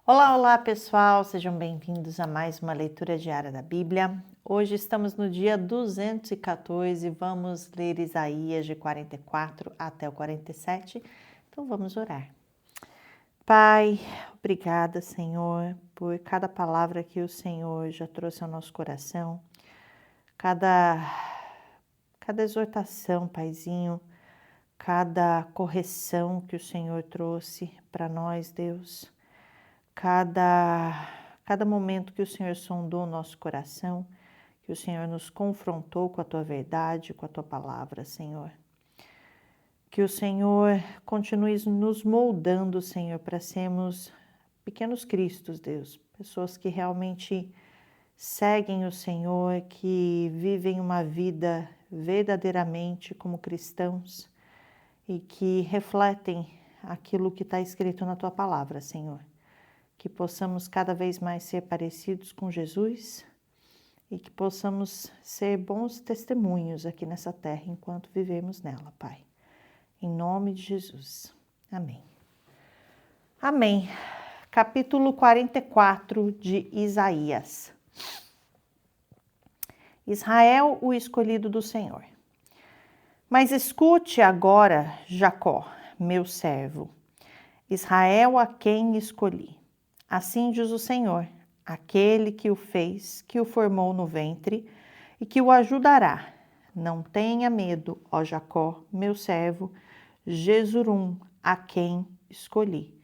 Olá, olá pessoal, sejam bem-vindos a mais uma leitura diária da Bíblia. Hoje estamos no dia 214, vamos ler Isaías de 44 até o 47, então vamos orar. Pai, obrigada, Senhor, por cada palavra que o Senhor já trouxe ao nosso coração, cada exortação, Paizinho, cada correção que o Senhor trouxe para nós, Deus. Cada momento que o Senhor sondou o nosso coração, que o Senhor nos confrontou com a Tua verdade, com a Tua palavra, Senhor. Que o Senhor continue nos moldando, Senhor, para sermos pequenos cristos, Deus. Pessoas que realmente seguem o Senhor, que vivem uma vida verdadeiramente como cristãos e que refletem aquilo que está escrito na Tua palavra, Senhor. Que possamos cada vez mais ser parecidos com Jesus e que possamos ser bons testemunhos aqui nessa terra enquanto vivemos nela, Pai. Em nome de Jesus. Amém. Amém. Capítulo 44 de Isaías. Israel, o escolhido do Senhor. Mas escute agora, Jacó, meu servo, Israel a quem escolhi. Assim diz o Senhor, aquele que o fez, que o formou no ventre e que o ajudará. Não tenha medo, ó Jacó, meu servo, Jesurum, a quem escolhi.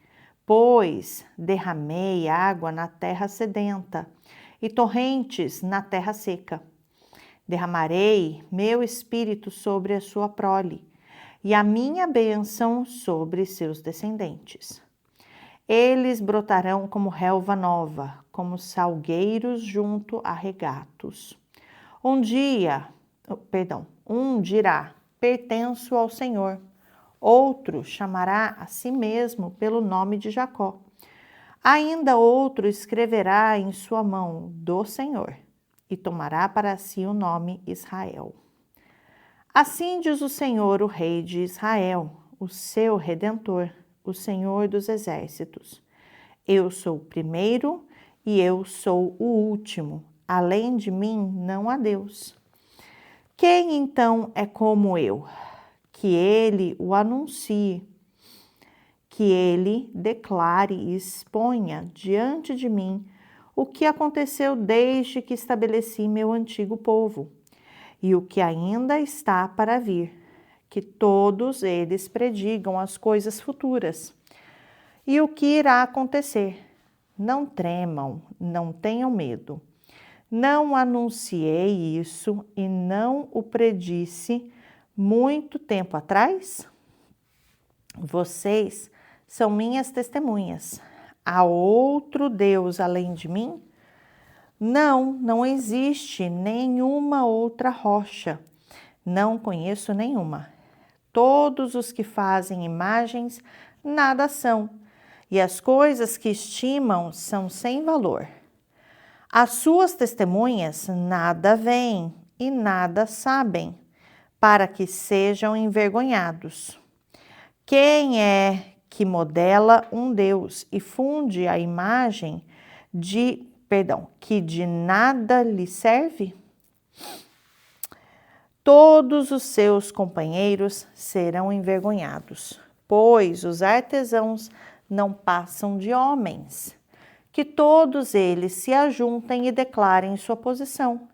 Pois derramei água na terra sedenta e torrentes na terra seca. Derramarei meu espírito sobre a sua prole e a minha bênção sobre seus descendentes. Eles brotarão como relva nova, como salgueiros junto a regatos. Um dirá, pertenço ao Senhor. Outro chamará a si mesmo pelo nome de Jacó. Ainda outro escreverá em sua mão do Senhor e tomará para si o nome Israel. Assim diz o Senhor, o Rei de Israel, o seu Redentor, o Senhor dos Exércitos. Eu sou o primeiro e eu sou o último. Além de mim não há Deus. Quem então é como eu? Que ele o anuncie, que ele declare e exponha diante de mim o que aconteceu desde que estabeleci meu antigo povo e o que ainda está para vir, que todos eles predigam as coisas futuras e o que irá acontecer. Não tremam, não tenham medo. Não anunciei isso e não o predisse muito tempo atrás? Vocês são minhas testemunhas. Há outro Deus além de mim? Não existe nenhuma outra rocha. Não conheço nenhuma. Todos os que fazem imagens nada são, e as coisas que estimam são sem valor. As suas testemunhas nada veem e nada sabem, para que sejam envergonhados. Quem é que modela um Deus e funde a imagem que de nada lhe serve? Todos os seus companheiros serão envergonhados, pois os artesãos não passam de homens. Que todos eles se ajuntem e declarem sua posição.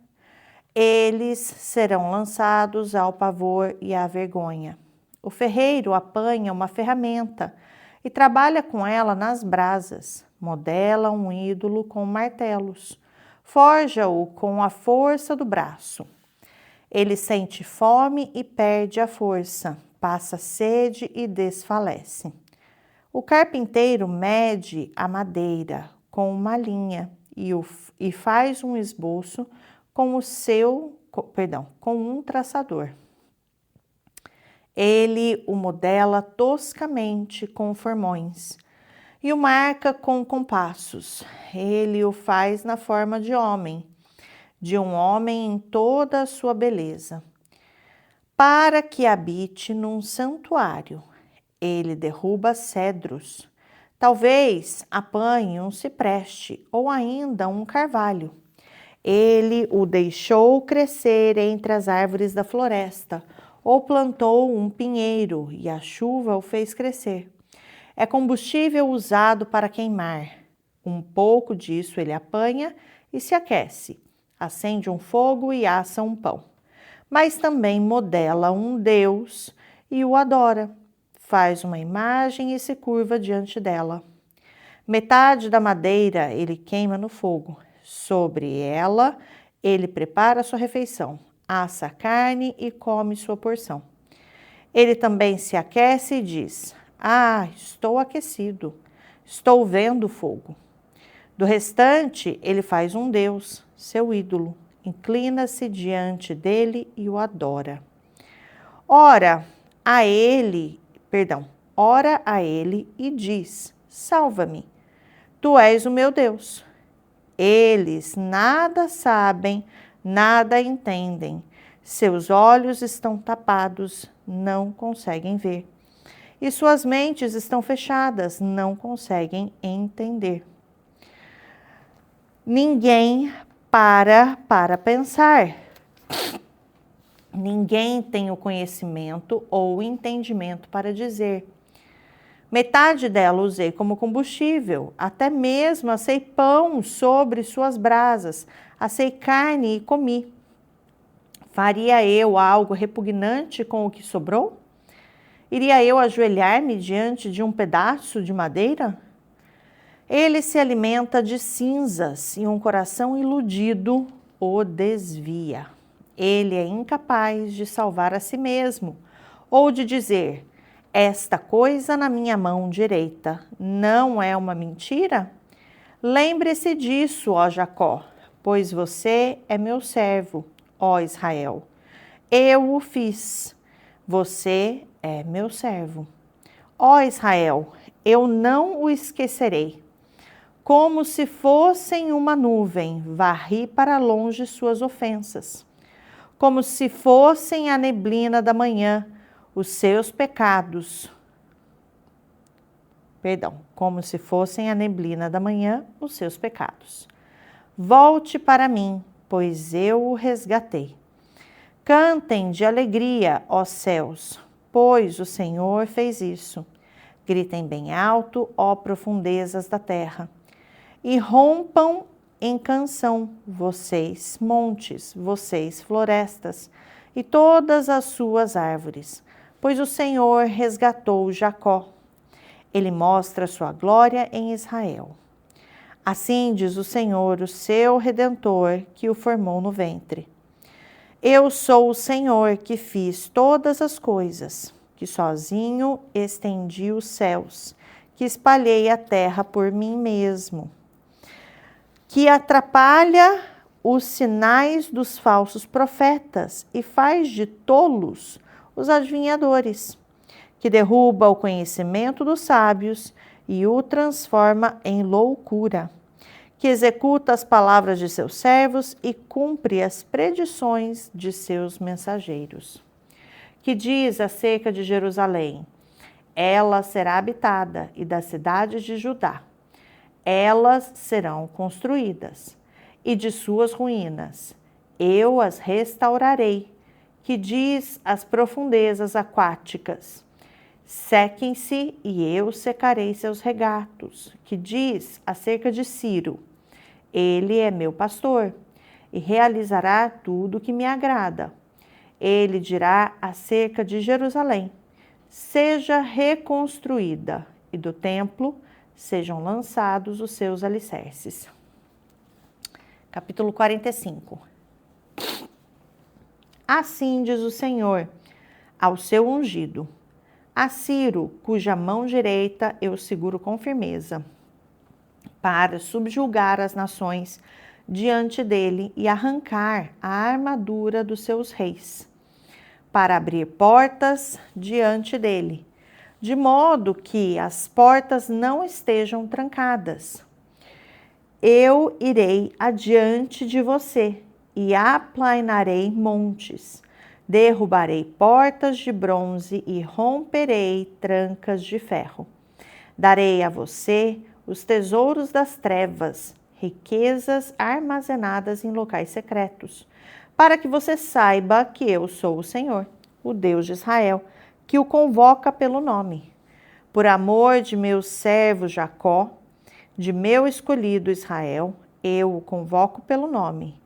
Eles serão lançados ao pavor e à vergonha. O ferreiro apanha uma ferramenta e trabalha com ela nas brasas, modela um ídolo com martelos, forja-o com a força do braço. Ele sente fome e perde a força, passa sede e desfalece. O carpinteiro mede a madeira com uma linha e faz um esboço com um traçador. Ele o modela toscamente com formões e o marca com compassos. Ele o faz na forma de um homem em toda a sua beleza. Para que habite num santuário, ele derruba cedros, Talvez apanhe um cipreste ou ainda um carvalho. Ele o deixou crescer entre as árvores da floresta, ou plantou um pinheiro e a chuva o fez crescer. É combustível usado para queimar. Um pouco disso ele apanha e se aquece. Acende um fogo e assa um pão. Mas também modela um deus e o adora. Faz uma imagem e se curva diante dela. Metade da madeira ele queima no fogo. Sobre ela ele prepara sua refeição, assa a carne e come sua porção. Ele também se aquece e diz: Ah, estou aquecido, estou vendo o fogo. Do restante ele faz um deus, seu ídolo, inclina-se diante dele e o adora. Ora a ele e diz: Salva-me, tu és o meu Deus. Eles nada sabem, nada entendem. Seus olhos estão tapados, não conseguem ver. E suas mentes estão fechadas, não conseguem entender. Ninguém para pensar. Ninguém tem o conhecimento ou o entendimento para dizer. Metade dela usei como combustível, até mesmo assei pão sobre suas brasas, assei carne e comi. Faria eu algo repugnante com o que sobrou? Iria eu ajoelhar-me diante de um pedaço de madeira? Ele se alimenta de cinzas e um coração iludido o desvia. Ele é incapaz de salvar a si mesmo ou de dizer: esta coisa na minha mão direita não é uma mentira? Lembre-se disso, ó Jacó, pois você é meu servo, ó Israel. Eu o fiz, você é meu servo. Ó Israel, eu não o esquecerei. Como se fossem uma nuvem, varri para longe suas ofensas. Como se fossem a neblina da manhã, os seus pecados. Como se fossem a neblina da manhã, os seus pecados. Volte para mim, pois eu o resgatei. Cantem de alegria, ó céus, pois o Senhor fez isso. Gritem bem alto, ó profundezas da terra. E rompam em canção, vocês montes, vocês florestas, e todas as suas árvores, pois o Senhor resgatou Jacó. Ele mostra sua glória em Israel. Assim diz o Senhor, o seu Redentor, que o formou no ventre. Eu sou o Senhor que fiz todas as coisas, que sozinho estendi os céus, que espalhei a terra por mim mesmo, que atrapalha os sinais dos falsos profetas e faz de tolos os adivinhadores, que derruba o conhecimento dos sábios e o transforma em loucura, que executa as palavras de seus servos e cumpre as predições de seus mensageiros, que diz acerca de Jerusalém: ela será habitada, e da cidade de Judá. Elas serão construídas, e de suas ruínas eu as restaurarei, que diz às profundezas aquáticas: sequem-se e eu secarei seus regatos, que diz acerca de Ciro: ele é meu pastor e realizará tudo o que me agrada. Ele dirá acerca de Jerusalém: seja reconstruída, e do templo sejam lançados os seus alicerces. Capítulo 45. Assim diz o Senhor ao seu ungido, a Ciro, cuja mão direita eu seguro com firmeza, para subjugar as nações diante dele e arrancar a armadura dos seus reis, para abrir portas diante dele, de modo que as portas não estejam trancadas. Eu irei adiante de você e aplanarei montes, derrubarei portas de bronze e romperei trancas de ferro. Darei a você os tesouros das trevas, riquezas armazenadas em locais secretos, para que você saiba que eu sou o Senhor, o Deus de Israel, que o convoca pelo nome. Por amor de meu servo Jacó, de meu escolhido Israel, eu o convoco pelo nome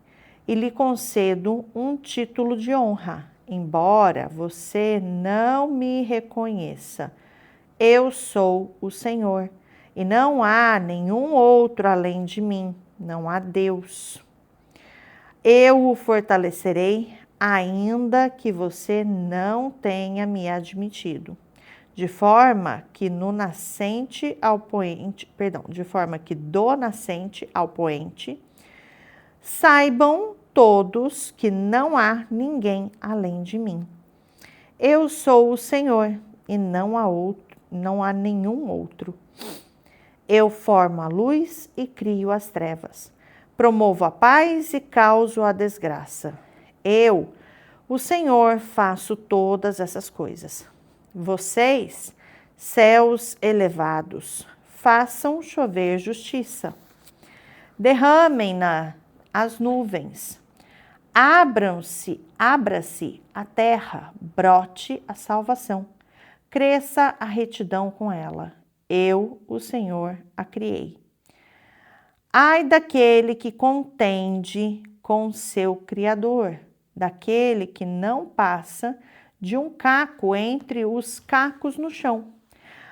e lhe concedo um título de honra, embora você não me reconheça. Eu sou o Senhor, e não há nenhum outro além de mim, não há Deus. Eu o fortalecerei, ainda que você não tenha me admitido, de forma que do nascente ao poente, saibam todos que não há ninguém além de mim. Eu sou o Senhor, e não há nenhum outro. Eu formo a luz e crio as trevas. Promovo a paz e causo a desgraça. Eu, o Senhor, faço todas essas coisas. Vocês, céus elevados, façam chover justiça. Derramem-na as nuvens. Abra-se a terra, brote a salvação. Cresça a retidão com ela. Eu, o Senhor, a criei. Ai daquele que contende com seu Criador, daquele que não passa de um caco entre os cacos no chão.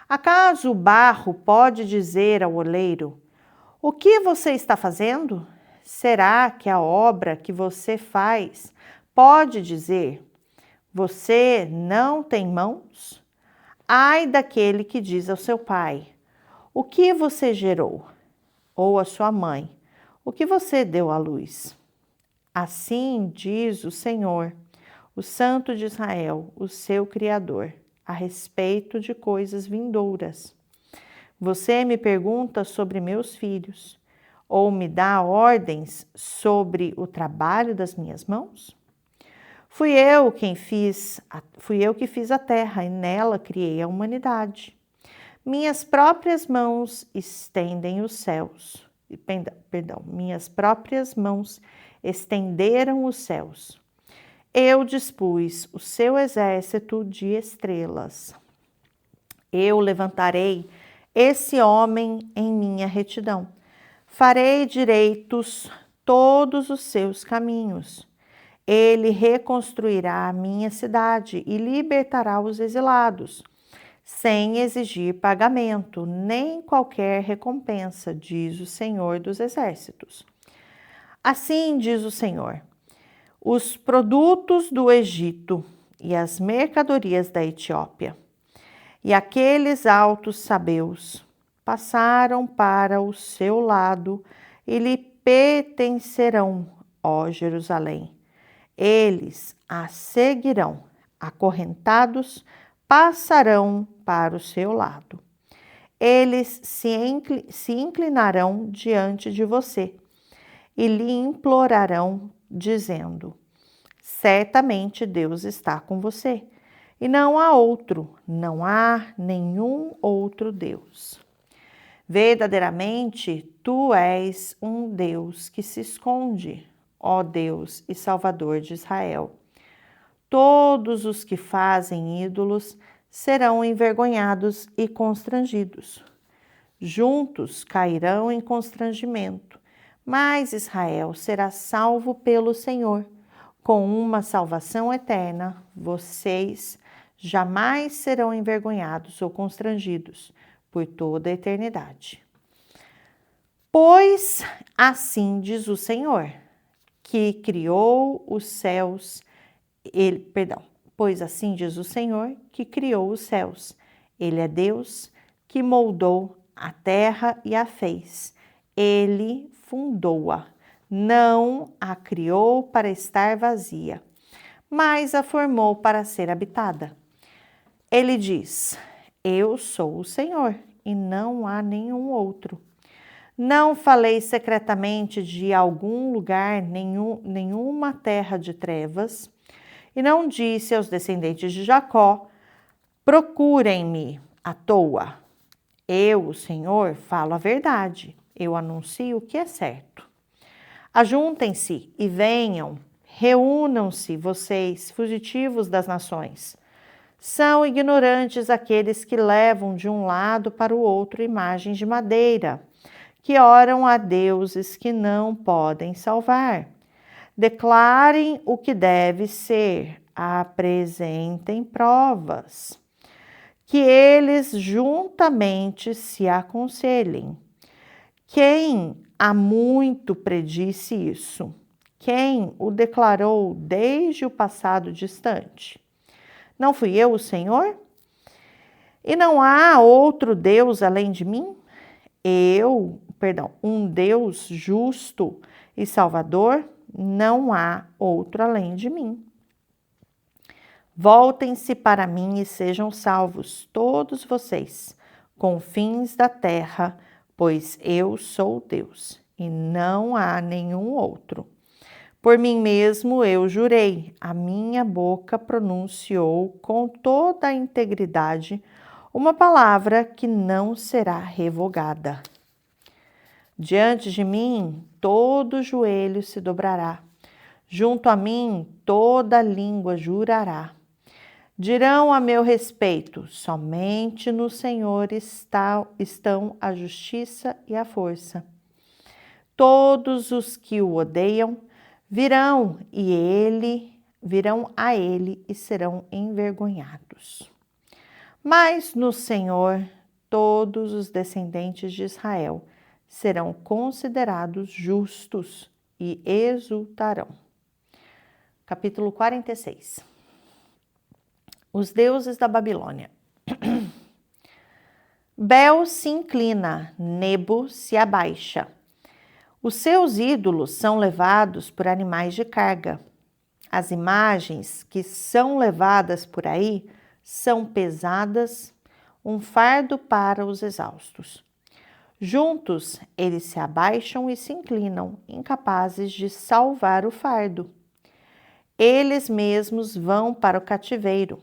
Acaso o barro pode dizer ao oleiro: o que você está fazendo? Será que a obra que você faz pode dizer: você não tem mãos? Ai daquele que diz ao seu pai: o que você gerou? Ou à sua mãe: o que você deu à luz? Assim diz o Senhor, o Santo de Israel, o seu Criador, a respeito de coisas vindouras. Você me pergunta sobre meus filhos, ou me dá ordens sobre o trabalho das minhas mãos? Fui eu que fiz a terra e nela criei a humanidade. Minhas próprias mãos estendem os céus. Minhas próprias mãos estenderam os céus. Eu dispus o seu exército de estrelas. Eu levantarei esse homem em minha retidão. Farei direitos todos os seus caminhos. Ele reconstruirá a minha cidade e libertará os exilados, sem exigir pagamento, nem qualquer recompensa, diz o Senhor dos Exércitos. Assim diz o Senhor: os produtos do Egito e as mercadorias da Etiópia e aqueles altos sabeus passaram para o seu lado e lhe pertencerão, ó Jerusalém. Eles a seguirão, acorrentados, passarão para o seu lado. Eles se inclinarão diante de você e lhe implorarão, dizendo: certamente Deus está com você, e não há outro, não há nenhum outro Deus. Verdadeiramente, tu és um Deus que se esconde, ó Deus e Salvador de Israel. Todos os que fazem ídolos serão envergonhados e constrangidos. Juntos cairão em constrangimento, mas Israel será salvo pelo Senhor. Com uma salvação eterna, vocês jamais serão envergonhados ou constrangidos por toda a eternidade. Pois assim diz o Senhor, que criou os céus, pois assim diz o Senhor, que criou os céus. Ele é Deus que moldou a terra e a fez. Ele fundou-a. Não a criou para estar vazia, mas a formou para ser habitada. Ele diz: eu sou o Senhor e não há nenhum outro. Não falei secretamente de algum lugar, nenhuma terra de trevas, e não disse aos descendentes de Jacó: procurem-me à toa. Eu, o Senhor, falo a verdade. Eu anuncio o que é certo. Ajuntem-se e venham, reúnam-se, vocês, fugitivos das nações. São ignorantes aqueles que levam de um lado para o outro imagens de madeira, que oram a deuses que não podem salvar. Declarem o que deve ser, apresentem provas, que eles juntamente se aconselhem. Quem há muito predisse isso? Quem o declarou desde o passado distante? Não fui eu, o Senhor? E não há outro Deus além de mim? Um Deus justo e salvador? Não há outro além de mim. Voltem-se para mim e sejam salvos, todos vocês, confins da terra, pois eu sou Deus, e não há nenhum outro. Por mim mesmo eu jurei, a minha boca pronunciou com toda a integridade uma palavra que não será revogada. Diante de mim todo joelho se dobrará, junto a mim toda língua jurará. Dirão a meu respeito, somente no Senhor estão a justiça e a força. Todos os que o odeiam virão a ele e serão envergonhados. Mas no Senhor todos os descendentes de Israel serão considerados justos e exultarão. Capítulo 46. Os deuses da Babilônia. Bel se inclina, Nebo se abaixa. Os seus ídolos são levados por animais de carga. As imagens que são levadas por aí são pesadas, um fardo para os exaustos. Juntos, eles se abaixam e se inclinam, incapazes de salvar o fardo. Eles mesmos vão para o cativeiro.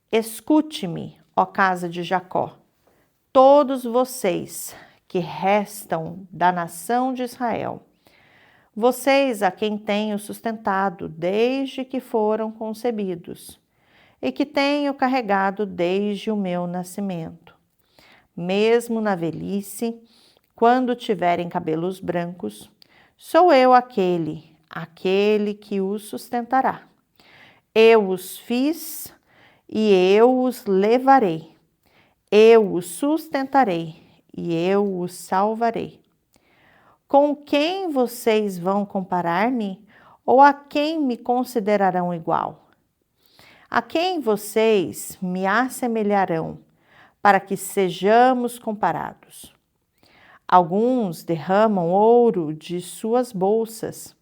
Escute-me, ó casa de Jacó, todos vocês que restam da nação de Israel, vocês a quem tenho sustentado desde que foram concebidos e que tenho carregado desde o meu nascimento. Mesmo na velhice, quando tiverem cabelos brancos, sou eu aquele que os sustentará. Eu os fiz e eu os levarei. Eu os sustentarei e eu os salvarei. Com quem vocês vão comparar-me? Ou a quem me considerarão igual? A quem vocês me assemelharão, para que sejamos comparados? Alguns derramam ouro de suas bolsas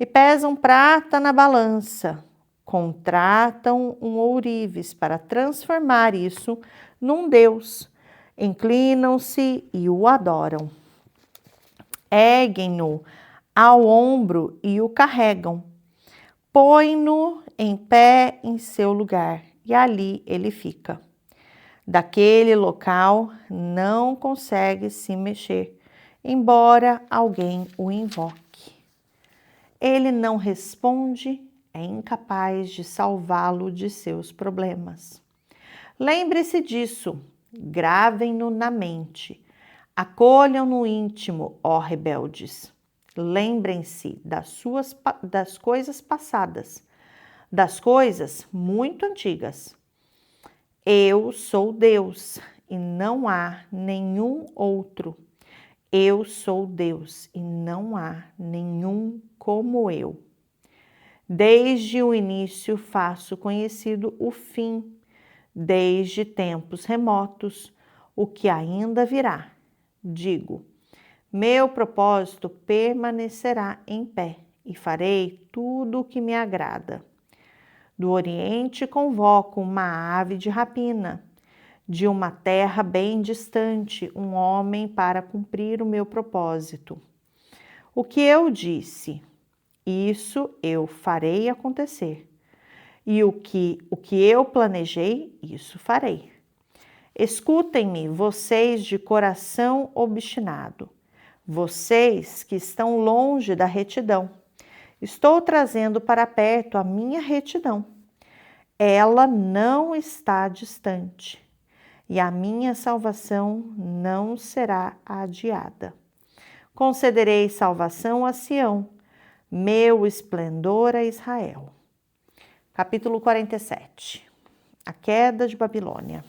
e pesam prata na balança. Contratam um ourives para transformar isso num deus. Inclinam-se e o adoram. Erguem-no ao ombro e o carregam. Põem-no em pé em seu lugar e ali ele fica. Daquele local não consegue se mexer, embora alguém o invoque. Ele não responde, é incapaz de salvá-lo de seus problemas. Lembre-se disso, gravem-no na mente, acolham no íntimo, ó rebeldes. Lembrem-se das coisas passadas, das coisas muito antigas. Eu sou Deus e não há nenhum outro. Eu sou Deus e não há nenhum como eu. Desde o início faço conhecido o fim, desde tempos remotos, o que ainda virá. Digo, meu propósito permanecerá em pé e farei tudo o que me agrada. Do Oriente convoco uma ave de rapina, de uma terra bem distante, um homem para cumprir o meu propósito. O que eu disse, isso eu farei acontecer. E o que eu planejei, isso farei. Escutem-me, vocês de coração obstinado, vocês que estão longe da retidão. Estou trazendo para perto a minha retidão. Ela não está distante, e a minha salvação não será adiada. Concederei salvação a Sião, meu esplendor a Israel. Capítulo 47. A queda de Babilônia.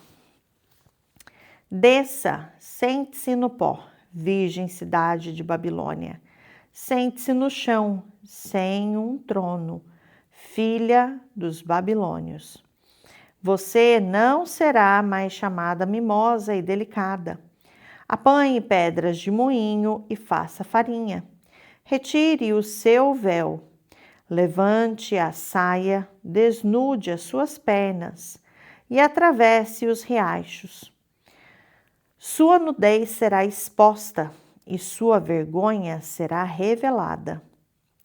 Desça, sente-se no pó, virgem cidade de Babilônia. Sente-se no chão, sem um trono, filha dos babilônios. Você não será mais chamada mimosa e delicada. Apanhe pedras de moinho e faça farinha. Retire o seu véu. Levante a saia, desnude as suas pernas e atravesse os riachos. Sua nudez será exposta e sua vergonha será revelada.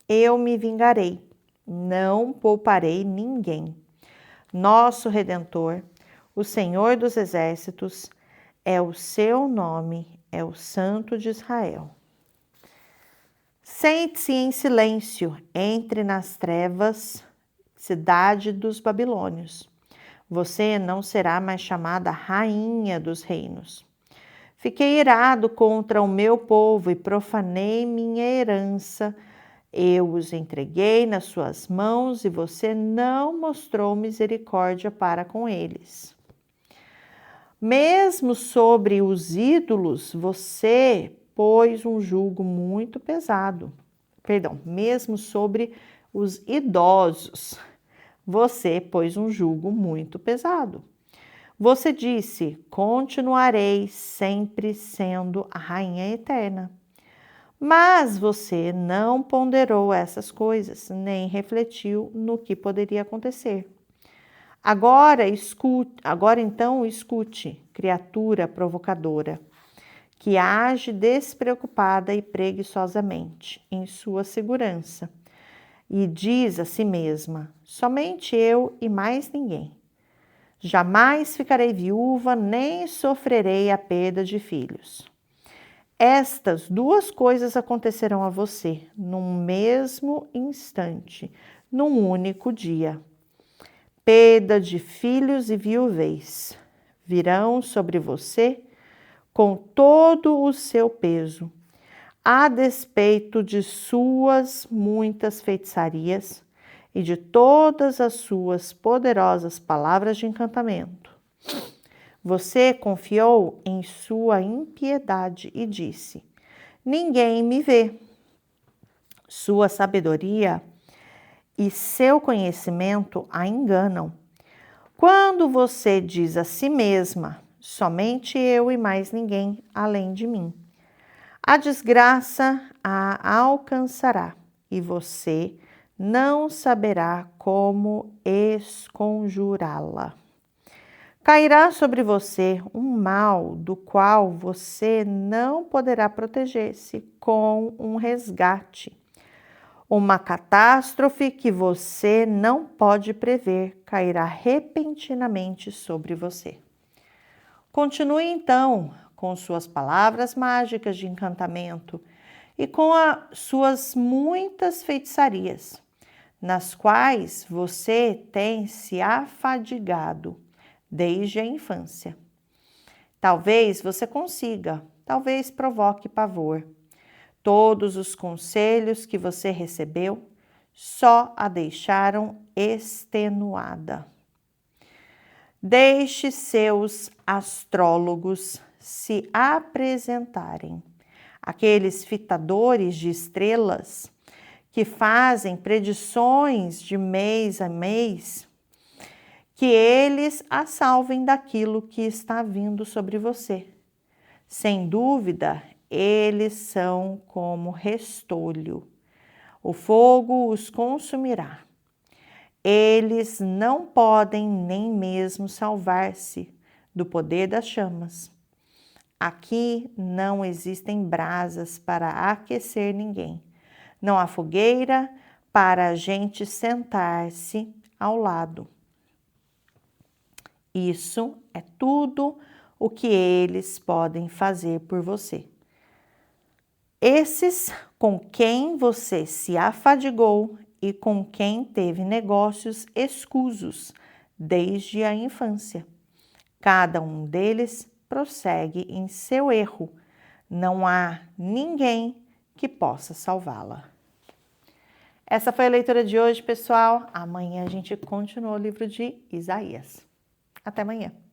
Eu me vingarei, não pouparei ninguém. Nosso Redentor, o Senhor dos Exércitos, é o seu nome, é o Santo de Israel. Sente-se em silêncio, entre nas trevas, cidade dos babilônios. Você não será mais chamada rainha dos reinos. Fiquei irado contra o meu povo e profanei minha herança. Eu os entreguei nas suas mãos e você não mostrou misericórdia para com eles. Mesmo sobre os ídolos, você pôs um jugo muito pesado. Mesmo sobre os idosos, você pôs um jugo muito pesado. Você disse: continuarei sempre sendo a rainha eterna. Mas você não ponderou essas coisas, nem refletiu no que poderia acontecer. Agora então escute, criatura provocadora, que age despreocupada e preguiçosamente em sua segurança, e diz a si mesma: somente eu e mais ninguém. Jamais ficarei viúva, nem sofrerei a perda de filhos. Estas duas coisas acontecerão a você num mesmo instante, num único dia. Perda de filhos e viuvez virão sobre você com todo o seu peso, a despeito de suas muitas feitiçarias e de todas as suas poderosas palavras de encantamento. Você confiou em sua impiedade e disse: ninguém me vê. Sua sabedoria e seu conhecimento a enganam. Quando você diz a si mesma: somente eu e mais ninguém além de mim, a desgraça a alcançará e você não saberá como esconjurá-la. Cairá sobre você um mal do qual você não poderá proteger-se com um resgate. Uma catástrofe que você não pode prever cairá repentinamente sobre você. Continue então com suas palavras mágicas de encantamento e com suas muitas feitiçarias, nas quais você tem se afadigado desde a infância. Talvez você consiga, talvez provoque pavor. Todos os conselhos que você recebeu só a deixaram extenuada. Deixe seus astrólogos se apresentarem, aqueles fitadores de estrelas que fazem predições de mês a mês, que eles a salvem daquilo que está vindo sobre você. Sem dúvida, eles são como restolho. O fogo os consumirá. Eles não podem nem mesmo salvar-se do poder das chamas. Aqui não existem brasas para aquecer ninguém. Não há fogueira para a gente sentar-se ao lado. Isso é tudo o que eles podem fazer por você. Esses com quem você se afadigou e com quem teve negócios escusos desde a infância. Cada um deles prossegue em seu erro. Não há ninguém que possa salvá-la. Essa foi a leitura de hoje, pessoal. Amanhã a gente continua o livro de Isaías. Até amanhã.